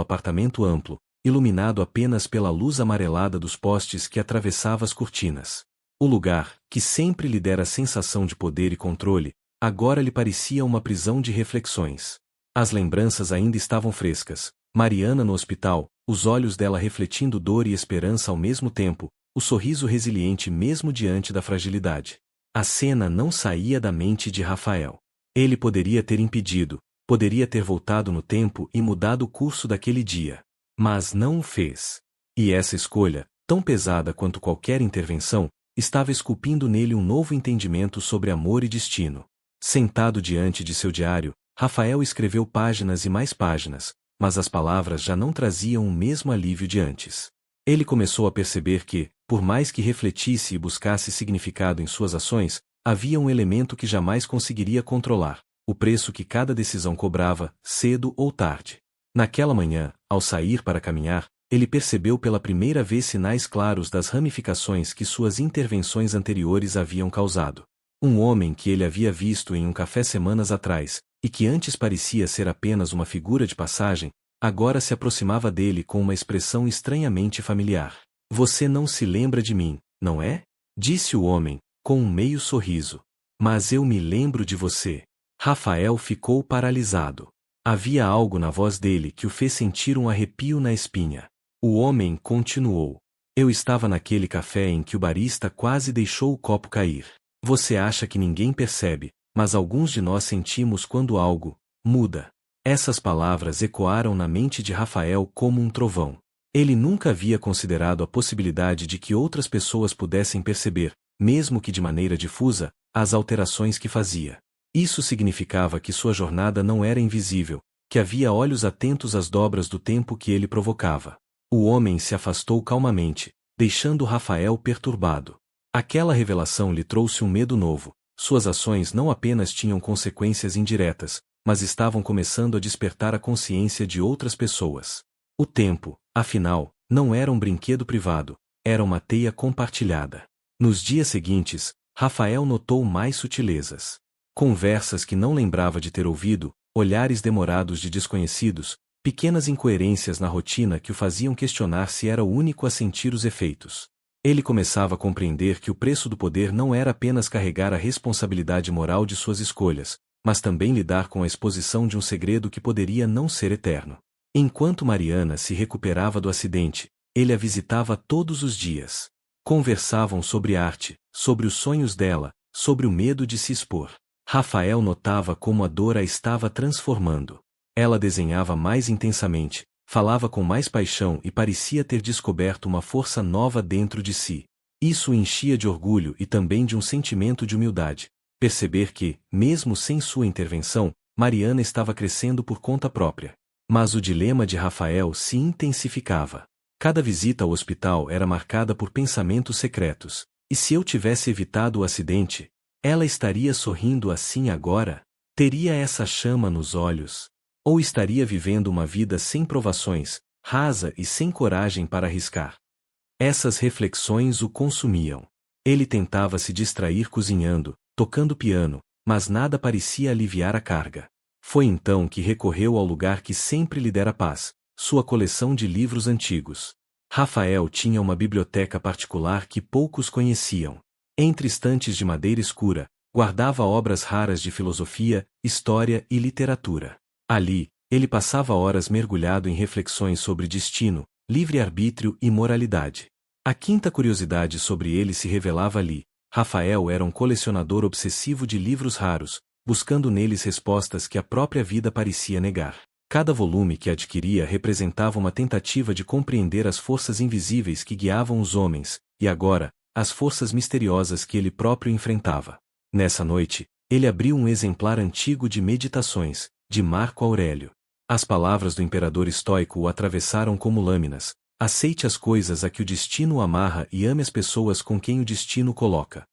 apartamento amplo, iluminado apenas pela luz amarelada dos postes que atravessava as cortinas. O lugar, que sempre lhe dera a sensação de poder e controle, agora lhe parecia uma prisão de reflexões. As lembranças ainda estavam frescas. Mariana no hospital, os olhos dela refletindo dor e esperança ao mesmo tempo, o sorriso resiliente mesmo diante da fragilidade. A cena não saía da mente de Rafael. Ele poderia ter impedido, poderia ter voltado no tempo e mudado o curso daquele dia. Mas não o fez. E essa escolha, tão pesada quanto qualquer intervenção, estava esculpindo nele um novo entendimento sobre amor e destino. Sentado diante de seu diário, Rafael escreveu páginas e mais páginas, mas as palavras já não traziam o mesmo alívio de antes. Ele começou a perceber que, por mais que refletisse e buscasse significado em suas ações, havia um elemento que jamais conseguiria controlar: o preço que cada decisão cobrava, cedo ou tarde. Naquela manhã, ao sair para caminhar, ele percebeu pela primeira vez sinais claros das ramificações que suas intervenções anteriores haviam causado. Um homem que ele havia visto em um café semanas atrás, e que antes parecia ser apenas uma figura de passagem, agora se aproximava dele com uma expressão estranhamente familiar. "Você não se lembra de mim, não é?" disse o homem, com um meio sorriso. "Mas eu me lembro de você." Rafael ficou paralisado. Havia algo na voz dele que o fez sentir um arrepio na espinha. O homem continuou: "Eu estava naquele café em que o barista quase deixou o copo cair. Você acha que ninguém percebe, mas alguns de nós sentimos quando algo muda." Essas palavras ecoaram na mente de Rafael como um trovão. Ele nunca havia considerado a possibilidade de que outras pessoas pudessem perceber, mesmo que de maneira difusa, as alterações que fazia. Isso significava que sua jornada não era invisível, que havia olhos atentos às dobras do tempo que ele provocava. O homem se afastou calmamente, deixando Rafael perturbado. Aquela revelação lhe trouxe um medo novo. Suas ações não apenas tinham consequências indiretas, mas estavam começando a despertar a consciência de outras pessoas. O tempo, afinal, não era um brinquedo privado, era uma teia compartilhada. Nos dias seguintes, Rafael notou mais sutilezas. Conversas que não lembrava de ter ouvido, olhares demorados de desconhecidos, pequenas incoerências na rotina que o faziam questionar se era o único a sentir os efeitos. Ele começava a compreender que o preço do poder não era apenas carregar a responsabilidade moral de suas escolhas, mas também lidar com a exposição de um segredo que poderia não ser eterno. Enquanto Mariana se recuperava do acidente, ele a visitava todos os dias. Conversavam sobre arte, sobre os sonhos dela, sobre o medo de se expor. Rafael notava como a dor a estava transformando. Ela desenhava mais intensamente, falava com mais paixão e parecia ter descoberto uma força nova dentro de si. Isso o enchia de orgulho e também de um sentimento de humildade. Perceber que, mesmo sem sua intervenção, Mariana estava crescendo por conta própria. Mas o dilema de Rafael se intensificava. Cada visita ao hospital era marcada por pensamentos secretos. E se eu tivesse evitado o acidente, ela estaria sorrindo assim agora? Teria essa chama nos olhos? Ou estaria vivendo uma vida sem provações, rasa e sem coragem para arriscar? Essas reflexões o consumiam. Ele tentava se distrair cozinhando, tocando piano, mas nada parecia aliviar a carga. Foi então que recorreu ao lugar que sempre lhe dera paz, sua coleção de livros antigos. Rafael tinha uma biblioteca particular que poucos conheciam. Entre estantes de madeira escura, guardava obras raras de filosofia, história e literatura. Ali, ele passava horas mergulhado em reflexões sobre destino, livre-arbítrio e moralidade. A quinta curiosidade sobre ele se revelava ali. Rafael era um colecionador obsessivo de livros raros, buscando neles respostas que a própria vida parecia negar. Cada volume que adquiria representava uma tentativa de compreender as forças invisíveis que guiavam os homens, e agora, as forças misteriosas que ele próprio enfrentava. Nessa noite, ele abriu um exemplar antigo de Meditações, de Marco Aurélio. As palavras do imperador estoico o atravessaram como lâminas: aceite as coisas a que o destino o amarra e ame as pessoas com quem o destino coloca.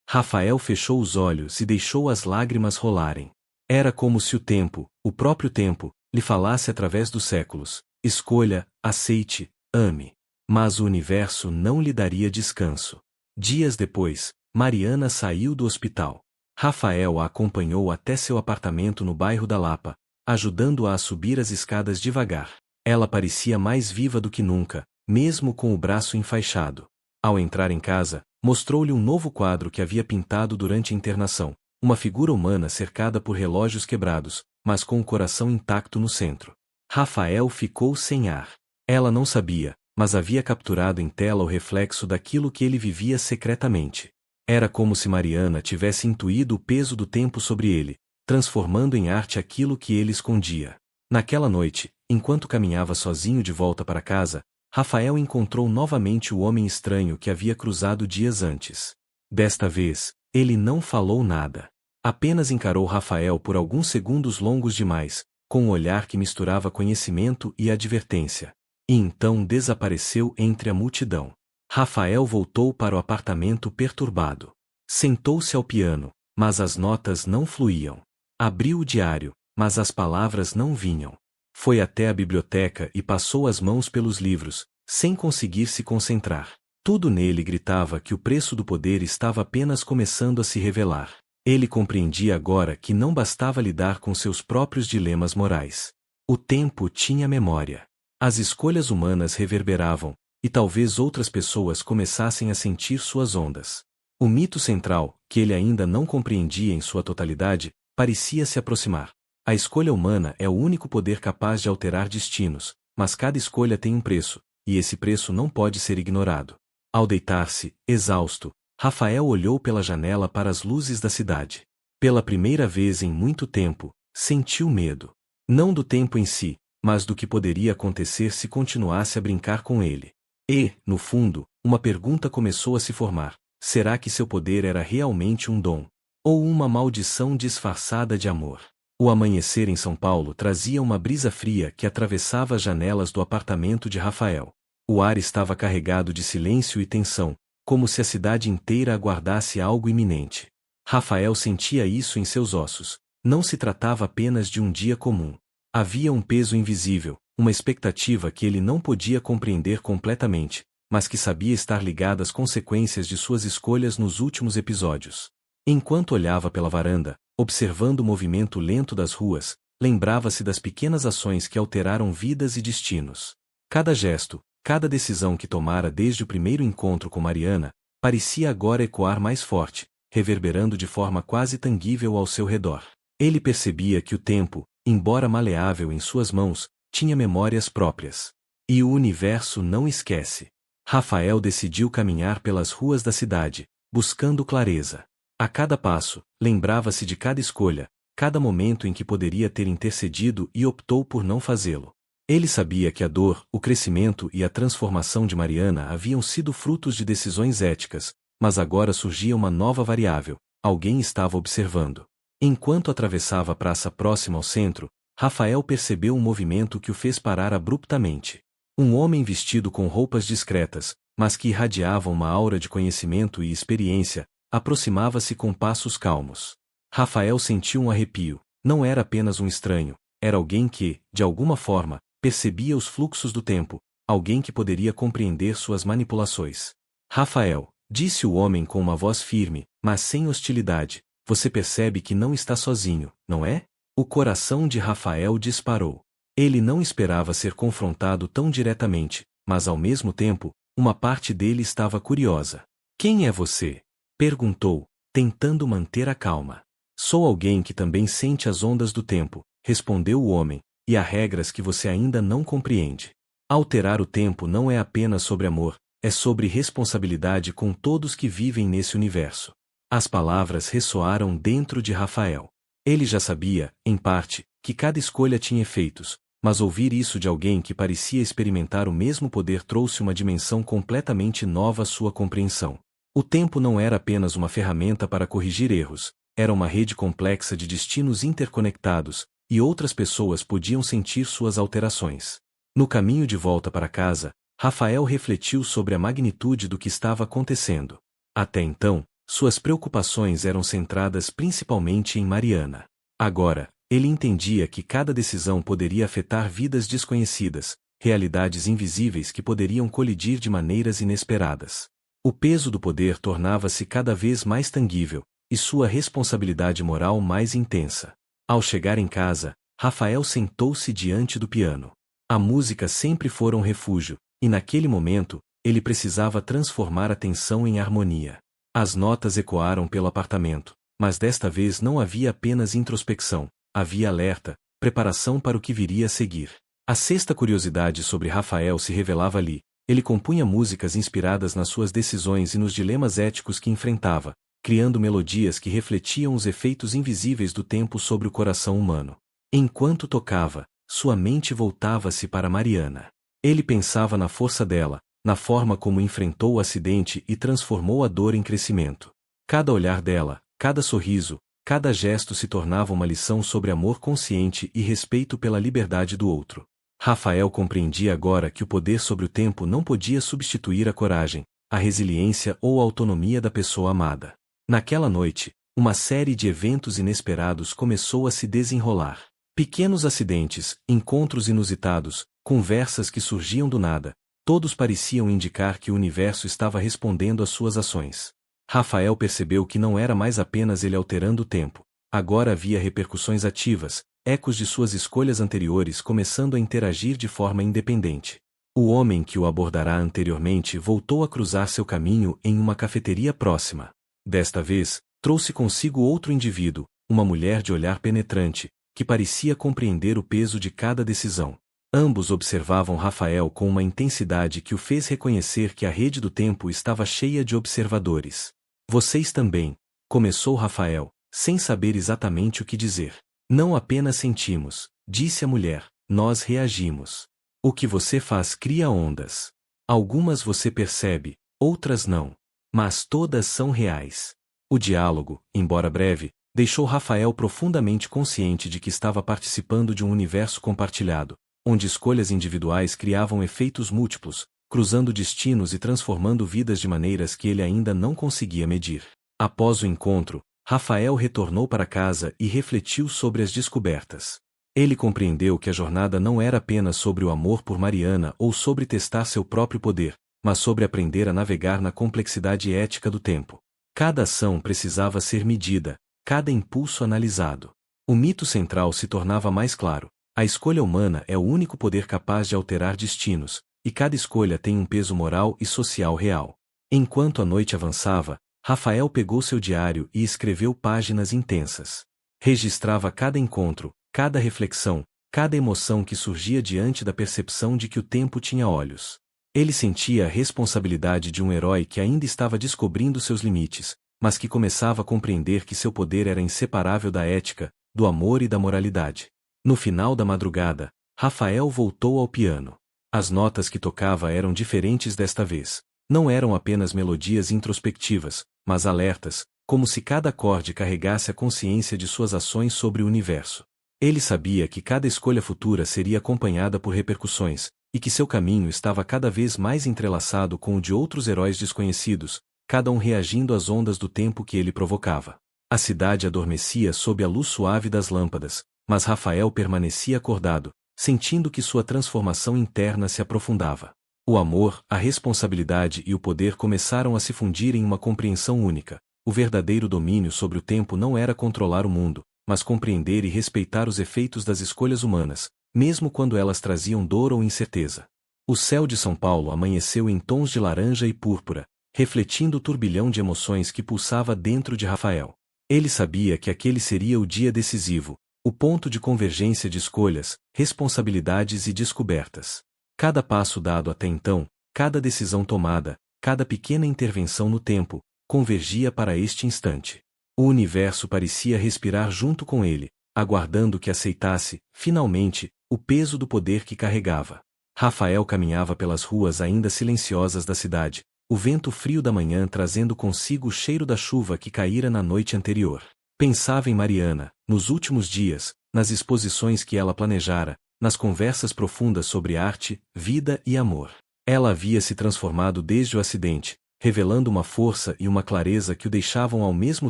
Rafael fechou os olhos e deixou as lágrimas rolarem. Era como se o tempo, o próprio tempo, lhe falasse através dos séculos: escolha, aceite, ame. Mas o universo não lhe daria descanso. Dias depois, Mariana saiu do hospital. Rafael a acompanhou até seu apartamento no bairro da Lapa, ajudando-a a subir as escadas devagar. Ela parecia mais viva do que nunca, mesmo com o braço enfaixado. Ao entrar em casa, mostrou-lhe um novo quadro que havia pintado durante a internação, uma figura humana cercada por relógios quebrados, mas com o coração intacto no centro. Rafael ficou sem ar. Ela não sabia, mas havia capturado em tela o reflexo daquilo que ele vivia secretamente. Era como se Mariana tivesse intuído o peso do tempo sobre ele, transformando em arte aquilo que ele escondia. Naquela noite, enquanto caminhava sozinho de volta para casa, Rafael encontrou novamente o homem estranho que havia cruzado dias antes. Desta vez, ele não falou nada. Apenas encarou Rafael por alguns segundos longos demais, com um olhar que misturava conhecimento e advertência. E então desapareceu entre a multidão. Rafael voltou para o apartamento perturbado. Sentou-se ao piano, mas as notas não fluíam. Abriu o diário, mas as palavras não vinham. Foi até a biblioteca e passou as mãos pelos livros, sem conseguir se concentrar. Tudo nele gritava que o preço do poder estava apenas começando a se revelar. Ele compreendia agora que não bastava lidar com seus próprios dilemas morais. O tempo tinha memória. As escolhas humanas reverberavam, e talvez outras pessoas começassem a sentir suas ondas. O mito central, que ele ainda não compreendia em sua totalidade, parecia se aproximar. A escolha humana é o único poder capaz de alterar destinos, mas cada escolha tem um preço, e esse preço não pode ser ignorado. Ao deitar-se, exausto, Rafael olhou pela janela para as luzes da cidade. Pela primeira vez em muito tempo, sentiu medo. Não do tempo em si, mas do que poderia acontecer se continuasse a brincar com ele. E, no fundo, uma pergunta começou a se formar: será que seu poder era realmente um dom? Ou uma maldição disfarçada de amor? O amanhecer em São Paulo trazia uma brisa fria que atravessava as janelas do apartamento de Rafael. O ar estava carregado de silêncio e tensão, como se a cidade inteira aguardasse algo iminente. Rafael sentia isso em seus ossos. Não se tratava apenas de um dia comum. Havia um peso invisível, uma expectativa que ele não podia compreender completamente, mas que sabia estar ligada às consequências de suas escolhas nos últimos episódios. Enquanto olhava pela varanda, observando o movimento lento das ruas, lembrava-se das pequenas ações que alteraram vidas e destinos. Cada gesto, cada decisão que tomara desde o primeiro encontro com Mariana, parecia agora ecoar mais forte, reverberando de forma quase tangível ao seu redor. Ele percebia que o tempo, embora maleável em suas mãos, tinha memórias próprias. E o universo não esquece. Rafael decidiu caminhar pelas ruas da cidade, buscando clareza. A cada passo, lembrava-se de cada escolha, cada momento em que poderia ter intercedido e optou por não fazê-lo. Ele sabia que a dor, o crescimento e a transformação de Mariana haviam sido frutos de decisões éticas, mas agora surgia uma nova variável: alguém estava observando. Enquanto atravessava a praça próxima ao centro, Rafael percebeu um movimento que o fez parar abruptamente. Um homem vestido com roupas discretas, mas que irradiava uma aura de conhecimento e experiência, aproximava-se com passos calmos. Rafael sentiu um arrepio. Não era apenas um estranho, era alguém que, de alguma forma, percebia os fluxos do tempo, alguém que poderia compreender suas manipulações. Rafael, disse o homem com uma voz firme, mas sem hostilidade, você percebe que não está sozinho, não é? O coração de Rafael disparou. Ele não esperava ser confrontado tão diretamente, mas ao mesmo tempo, uma parte dele estava curiosa. Quem é você? Perguntou, tentando manter a calma. Sou alguém que também sente as ondas do tempo, respondeu o homem, e há regras que você ainda não compreende. Alterar o tempo não é apenas sobre amor, é sobre responsabilidade com todos que vivem nesse universo. As palavras ressoaram dentro de Rafael. Ele já sabia, em parte, que cada escolha tinha efeitos, mas ouvir isso de alguém que parecia experimentar o mesmo poder trouxe uma dimensão completamente nova à sua compreensão. O tempo não era apenas uma ferramenta para corrigir erros, era uma rede complexa de destinos interconectados, e outras pessoas podiam sentir suas alterações. No caminho de volta para casa, Rafael refletiu sobre a magnitude do que estava acontecendo. Até então, suas preocupações eram centradas principalmente em Mariana. Agora, ele entendia que cada decisão poderia afetar vidas desconhecidas, realidades invisíveis que poderiam colidir de maneiras inesperadas. O peso do poder tornava-se cada vez mais tangível, e sua responsabilidade moral mais intensa. Ao chegar em casa, Rafael sentou-se diante do piano. A música sempre fora um refúgio, e naquele momento, ele precisava transformar a tensão em harmonia. As notas ecoaram pelo apartamento, mas desta vez não havia apenas introspecção, havia alerta, preparação para o que viria a seguir. A sexta curiosidade sobre Rafael se revelava ali. Ele compunha músicas inspiradas nas suas decisões e nos dilemas éticos que enfrentava, criando melodias que refletiam os efeitos invisíveis do tempo sobre o coração humano. Enquanto tocava, sua mente voltava-se para Mariana. Ele pensava na força dela, na forma como enfrentou o acidente e transformou a dor em crescimento. Cada olhar dela, cada sorriso, cada gesto se tornava uma lição sobre amor consciente e respeito pela liberdade do outro. Rafael compreendia agora que o poder sobre o tempo não podia substituir a coragem, a resiliência ou a autonomia da pessoa amada. Naquela noite, uma série de eventos inesperados começou a se desenrolar. Pequenos acidentes, encontros inusitados, conversas que surgiam do nada, todos pareciam indicar que o universo estava respondendo às suas ações. Rafael percebeu que não era mais apenas ele alterando o tempo, agora havia repercussões ativas, ecos de suas escolhas anteriores começando a interagir de forma independente. O homem que o abordará anteriormente voltou a cruzar seu caminho em uma cafeteria próxima. Desta vez, trouxe consigo outro indivíduo, uma mulher de olhar penetrante, que parecia compreender o peso de cada decisão. Ambos observavam Rafael com uma intensidade que o fez reconhecer que a rede do tempo estava cheia de observadores. Vocês também, começou Rafael, sem saber exatamente o que dizer. Não apenas sentimos, disse a mulher, nós reagimos. O que você faz cria ondas. Algumas você percebe, outras não. Mas todas são reais. O diálogo, embora breve, deixou Rafael profundamente consciente de que estava participando de um universo compartilhado, onde escolhas individuais criavam efeitos múltiplos, cruzando destinos e transformando vidas de maneiras que ele ainda não conseguia medir. Após o encontro, Rafael retornou para casa e refletiu sobre as descobertas. Ele compreendeu que a jornada não era apenas sobre o amor por Mariana ou sobre testar seu próprio poder, mas sobre aprender a navegar na complexidade ética do tempo. Cada ação precisava ser medida, cada impulso analisado. O mito central se tornava mais claro. A escolha humana é o único poder capaz de alterar destinos, e cada escolha tem um peso moral e social real. Enquanto a noite avançava, Rafael pegou seu diário e escreveu páginas intensas. Registrava cada encontro, cada reflexão, cada emoção que surgia diante da percepção de que o tempo tinha olhos. Ele sentia a responsabilidade de um herói que ainda estava descobrindo seus limites, mas que começava a compreender que seu poder era inseparável da ética, do amor e da moralidade. No final da madrugada, Rafael voltou ao piano. As notas que tocava eram diferentes desta vez. Não eram apenas melodias introspectivas, mas alertas, como se cada acorde carregasse a consciência de suas ações sobre o universo. Ele sabia que cada escolha futura seria acompanhada por repercussões, e que seu caminho estava cada vez mais entrelaçado com o de outros heróis desconhecidos, cada um reagindo às ondas do tempo que ele provocava. A cidade adormecia sob a luz suave das lâmpadas, mas Rafael permanecia acordado, sentindo que sua transformação interna se aprofundava. O amor, a responsabilidade e o poder começaram a se fundir em uma compreensão única. O verdadeiro domínio sobre o tempo não era controlar o mundo, mas compreender e respeitar os efeitos das escolhas humanas, mesmo quando elas traziam dor ou incerteza. O céu de São Paulo amanheceu em tons de laranja e púrpura, refletindo o turbilhão de emoções que pulsava dentro de Rafael. Ele sabia que aquele seria o dia decisivo, o ponto de convergência de escolhas, responsabilidades e descobertas. Cada passo dado até então, cada decisão tomada, cada pequena intervenção no tempo, convergia para este instante. O universo parecia respirar junto com ele, aguardando que aceitasse, finalmente, o peso do poder que carregava. Rafael caminhava pelas ruas ainda silenciosas da cidade, o vento frio da manhã trazendo consigo o cheiro da chuva que caíra na noite anterior. Pensava em Mariana, nos últimos dias, nas exposições que ela planejara, nas conversas profundas sobre arte, vida e amor. Ela havia se transformado desde o acidente, revelando uma força e uma clareza que o deixavam ao mesmo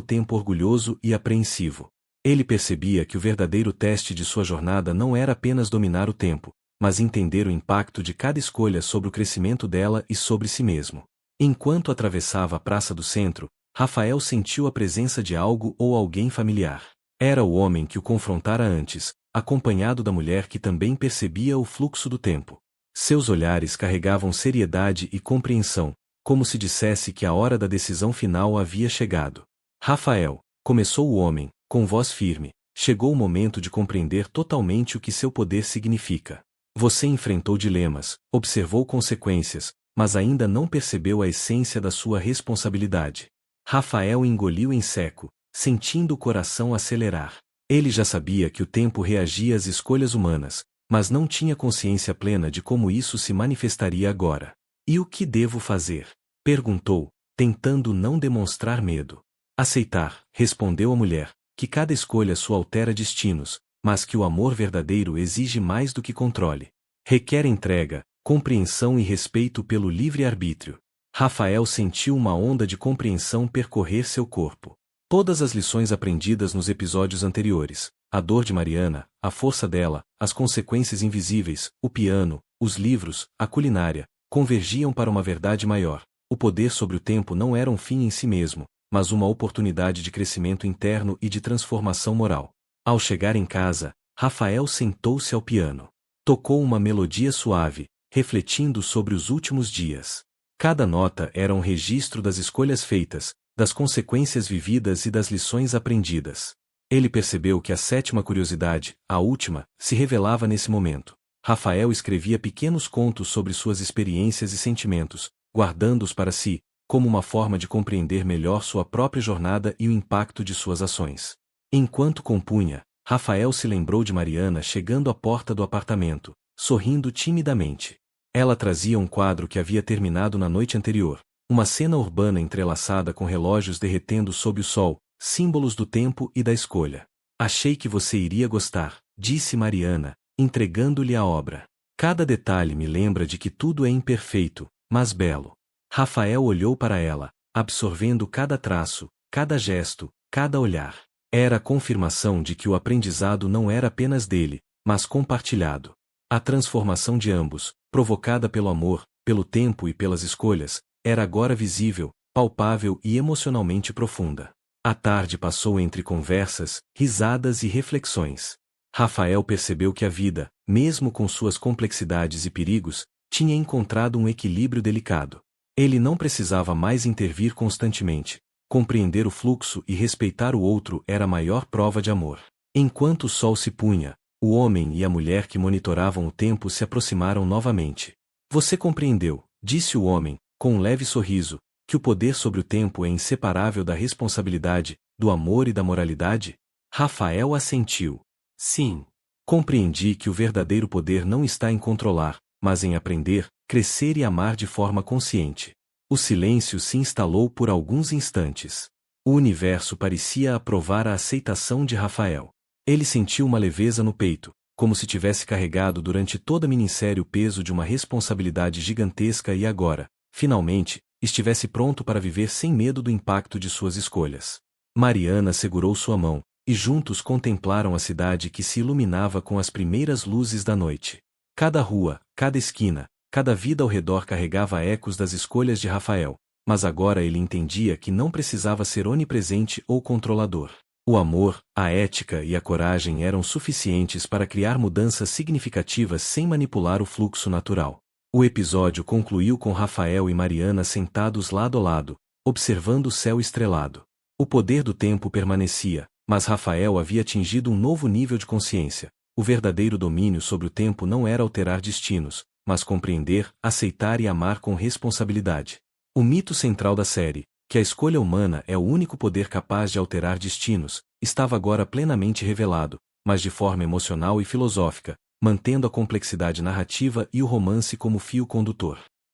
tempo orgulhoso e apreensivo. Ele percebia que o verdadeiro teste de sua jornada não era apenas dominar o tempo, mas entender o impacto de cada escolha sobre o crescimento dela e sobre si mesmo. Enquanto atravessava a praça do centro, Rafael sentiu a presença de algo ou alguém familiar. Era o homem que o confrontara antes, acompanhado da mulher que também percebia o fluxo do tempo. Seus olhares carregavam seriedade e compreensão, como se dissesse que a hora da decisão final havia chegado. Rafael, começou o homem, com voz firme, chegou o momento de compreender totalmente o que seu poder significa. Você enfrentou dilemas, observou consequências, mas ainda não percebeu a essência da sua responsabilidade. Rafael engoliu em seco, sentindo o coração acelerar. Ele já sabia que o tempo reagia às escolhas humanas, mas não tinha consciência plena de como isso se manifestaria agora. E o que devo fazer? Perguntou, tentando não demonstrar medo. Aceitar, respondeu a mulher, que cada escolha sua altera destinos, mas que o amor verdadeiro exige mais do que controle. Requer entrega, compreensão e respeito pelo livre-arbítrio. Rafael sentiu uma onda de compreensão percorrer seu corpo. Todas as lições aprendidas nos episódios anteriores, a dor de Mariana, a força dela, as consequências invisíveis, o piano, os livros, a culinária, convergiam para uma verdade maior. O poder sobre o tempo não era um fim em si mesmo, mas uma oportunidade de crescimento interno e de transformação moral. Ao chegar em casa, Rafael sentou-se ao piano. Tocou uma melodia suave, refletindo sobre os últimos dias. Cada nota era um registro das escolhas feitas, das consequências vividas e das lições aprendidas. Ele percebeu que a sétima curiosidade, a última, se revelava nesse momento. Rafael escrevia pequenos contos sobre suas experiências e sentimentos, guardando-os para si, como uma forma de compreender melhor sua própria jornada e o impacto de suas ações. Enquanto compunha, Rafael se lembrou de Mariana chegando à porta do apartamento, sorrindo timidamente. Ela trazia um quadro que havia terminado na noite anterior, uma cena urbana entrelaçada com relógios derretendo sob o sol, símbolos do tempo e da escolha. Achei que você iria gostar, disse Mariana, entregando-lhe a obra. Cada detalhe me lembra de que tudo é imperfeito, mas belo. Rafael olhou para ela, absorvendo cada traço, cada gesto, cada olhar. Era a confirmação de que o aprendizado não era apenas dele, mas compartilhado. A transformação de ambos, provocada pelo amor, pelo tempo e pelas escolhas, era agora visível, palpável e emocionalmente profunda. A tarde passou entre conversas, risadas e reflexões. Rafael percebeu que a vida, mesmo com suas complexidades e perigos, tinha encontrado um equilíbrio delicado. Ele não precisava mais intervir constantemente. Compreender o fluxo e respeitar o outro era a maior prova de amor. Enquanto o sol se punha, o homem e a mulher que monitoravam o tempo se aproximaram novamente. Você compreendeu, disse o homem, com um leve sorriso, que o poder sobre o tempo é inseparável da responsabilidade, do amor e da moralidade? Rafael assentiu. Sim. Compreendi que o verdadeiro poder não está em controlar, mas em aprender, crescer e amar de forma consciente. O silêncio se instalou por alguns instantes. O universo parecia aprovar a aceitação de Rafael. Ele sentiu uma leveza no peito, como se tivesse carregado durante toda a minissérie o peso de uma responsabilidade gigantesca e agora, finalmente, estivesse pronto para viver sem medo do impacto de suas escolhas. Mariana segurou sua mão, e juntos contemplaram a cidade que se iluminava com as primeiras luzes da noite. Cada rua, cada esquina, cada vida ao redor carregava ecos das escolhas de Rafael, mas agora ele entendia que não precisava ser onipresente ou controlador. O amor, a ética e a coragem eram suficientes para criar mudanças significativas sem manipular o fluxo natural. O episódio concluiu com Rafael e Mariana sentados lado a lado, observando o céu estrelado. O poder do tempo permanecia, mas Rafael havia atingido um novo nível de consciência. O verdadeiro domínio sobre o tempo não era alterar destinos, mas compreender, aceitar e amar com responsabilidade. O mito central da série, que a escolha humana é o único poder capaz de alterar destinos, estava agora plenamente revelado, mas de forma emocional e filosófica, mantendo a complexidade narrativa e o romance como fio condutor.